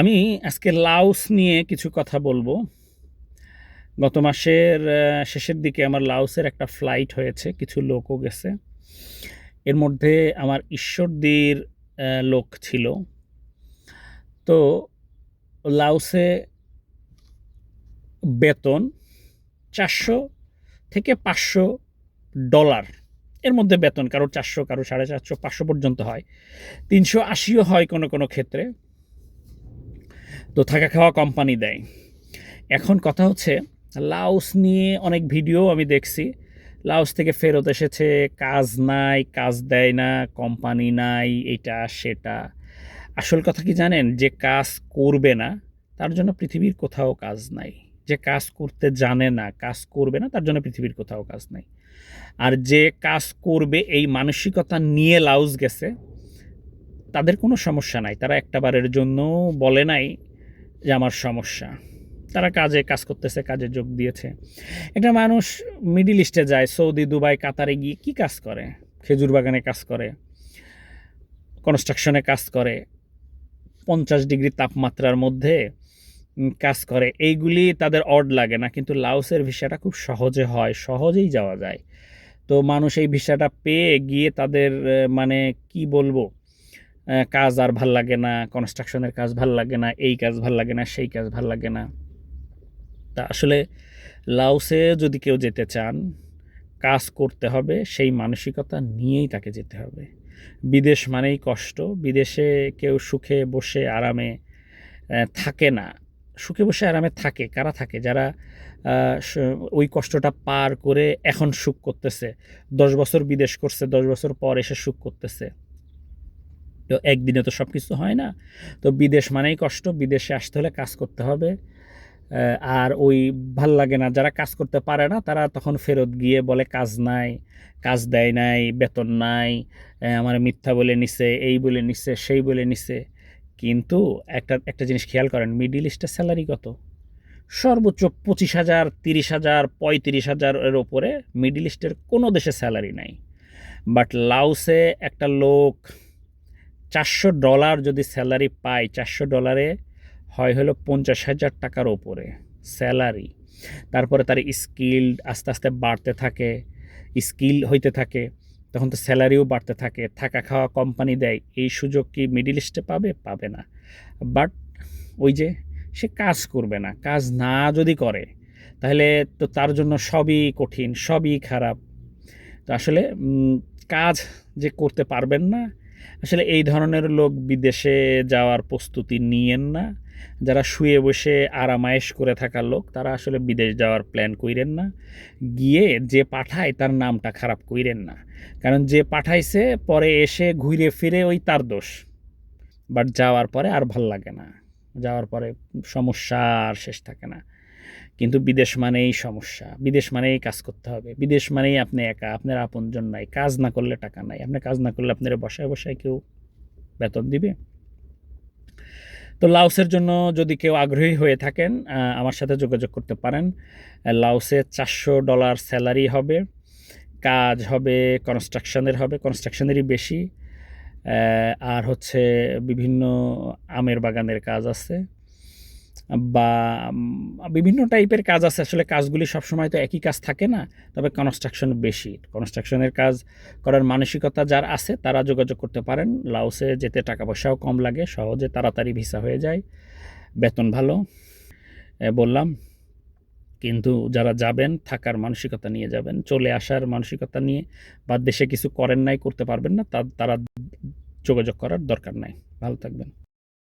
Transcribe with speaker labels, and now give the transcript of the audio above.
Speaker 1: আমি আজকে লাওস নিয়ে কিছু কথা বলবো। গত মাসের শেষের দিকে আমার লাওসের একটা ফ্লাইট হয়েছে, কিছু লোকও গেছে। এর মধ্যে আমার ঈশ্বরদীর লোক ছিল। তো লাওসে বেতন 400 থেকে 500 ডলার এর মধ্যে বেতন, কারো 400, কারো 450, 500 পর্যন্ত হয়, 380ও হয় কোনো কোনো ক্ষেত্রে। তো থাকা খাওয়া কোম্পানি দেয়। এখন কথা হচ্ছে, লাওস নিয়ে অনেক ভিডিও আমি দেখছি। লাওস থেকে ফেরত এসেছে, কাজ নাই, কাজ দেয় না, কোম্পানি নাই, এটা সেটা। আসল কথা কি জানেন? যে কাজ করবে না তার জন্য পৃথিবীর কোথাও কাজ নাই। যে কাজ করতে জানে না, কাজ করবে না, তার জন্য পৃথিবীর কোথাও কাজ নাই। আর যে কাজ করবে এই মানসিকতা নিয়ে লাওস গেছে, তাদের কোনো সমস্যা নাই। তারা একটাবারের জন্য বলে নাই যে আমার সমস্যা। তারা কাজ করতেছে, কাজে যোগ দিয়েছে। একটা মানুষ মিডল ইস্টে যায়, সৌদি, দুবাই, কাতারে গিয়ে কি কাজ করে? খেজুর বাগানে কাজ করে, কনস্ট্রাকশনে কাজ করে, 50 ডিগ্রি তাপমাত্রার মধ্যে কাজ করে। এইগুলি তাদের অড লাগে না। কিন্তু লাওসের ভিসাটা খুব সহজে হয়, সহজেই যাওয়া যায়। তো মানুষ এই ভিসাটা পেয়ে গিয়ে তাদের মানে কি বলবো, কাজ আর ভাল লাগে না, কনস্ট্রাকশনের কাজ ভাল লাগে না, এই কাজ ভাল লাগে না, সেই কাজ ভাল লাগে না। তা আসলে লাওসে যদি কেউ যেতে চান, কাজ করতে হবে, সেই মানসিকতা নিয়েই তাকে যেতে হবে। বিদেশ মানেই কষ্ট। বিদেশে কেউ সুখে বসে আরামে থাকে না। সুখে বসে আরামে থাকে কারা থাকে? যারা ওই কষ্টটা পার করে এখন সুখ করতেছে। 10 বছর বিদেশ করছে, 10 বছর পর এসে সুখ করতেছে। তো একদিনে তো সব কিছু হয় না। তো বিদেশ মানেই কষ্ট। বিদেশে আসতে হলে কাজ করতে হবে। আর ওই ভাল লাগে না, যারা কাজ করতে পারে না তারা তখন ফেরত গিয়ে বলে কাজ নাই, কাজ দেয় নাই, বেতন নাই, আমার মিথ্যা বলে নিছে, এই বলে নিছে, সেই বলে নিছে। কিন্তু একটা একটা জিনিস খেয়াল করেন, মিডিল ইস্টের স্যালারি কত? সর্বোচ্চ 25,000, 30,000, 35,000 এর ওপরে মিডিল ইস্টের কোনো দেশে স্যালারি নাই। বাট লাওসে একটা লোক $400 যদি স্যালারি পায়, $400 হয় হলো 50,000 টাকার ওপরে স্যালারি। তারপরে তার স্কিল আস্তে আস্তে বাড়তে থাকে, স্কিল হইতে থাকে, তখন তো স্যালারিও বাড়তে থাকে, থাকা খাওয়া কোম্পানি দেয়। এই সুযোগ কি মিডিল ইস্টে পাবে? পাবে না। বাট ওই যে সে কাজ করবে না, কাজ না যদি করে তাহলে তো তার জন্য সবই কঠিন, সবই খারাপ। তো আসলে কাজ যে করতে পারবেন না, আসলে এই ধরনের লোক বিদেশে যাওয়ার প্রস্তুতি নিয়েন না। যারা শুয়ে বসে আরামায়েশ করে থাকা লোক, তারা আসলে বিদেশ যাওয়ার প্ল্যান কইরেন না। গিয়ে যে পাঠায় তার নামটা খারাপ কইরেন না। কারণ যে পাঠাইছে পরে এসে ঘুরে ফিরে ওই তার দোষ। বাট যাওয়ার পরে আর ভাল লাগে না। যাওয়ার পরে সমস্যা আর শেষ থাকে না। কিন্তু বিদেশ মানেই সমস্যা, বিদেশ মানেই কাজ করতে হবে, বিদেশ মানেই আপনি একা, আপনার আপনজন নাই, কাজ না করলে টাকা নাই, আপনি কাজ না করলে আপনার বসায় বসায় কেউ বেতন দিবে? তো লাওসের জন্য যদি কেউ আগ্রহী হয়ে থাকেন, আমার সাথে যোগাযোগ করতে পারেন। লাওসে $400 স্যালারি হবে, কাজ হবে কনস্ট্রাকশনের, হবে কনস্ট্রাকশনেরই বেশি। আর হচ্ছে বিভিন্ন আমের বাগানের কাজ আছে, বা বিভিন্ন টাইপের কাজ আছে। আসলে কাজগুলি সবসময় তো একই কাজ থাকে না, তবে কনস্ট্রাকশন বেশি। কনস্ট্রাকশনের কাজ করার মানসিকতা যার আছে তারা যোগাযোগ করতে পারেন। লাওসে যেতে টাকা পয়সাও কম লাগে, সহজে তাড়াতাড়ি ভিসা হয়ে যায়, বেতন ভালো। বললাম, কিন্তু যারা যাবেন থাকার মানসিকতা নিয়ে যাবেন, চলে আসার মানসিকতা নিয়ে বা দেশে কিছু করেন নাই, করতে পারবেন না, তারা যোগাযোগ করার দরকার নাই। ভালো থাকবেন।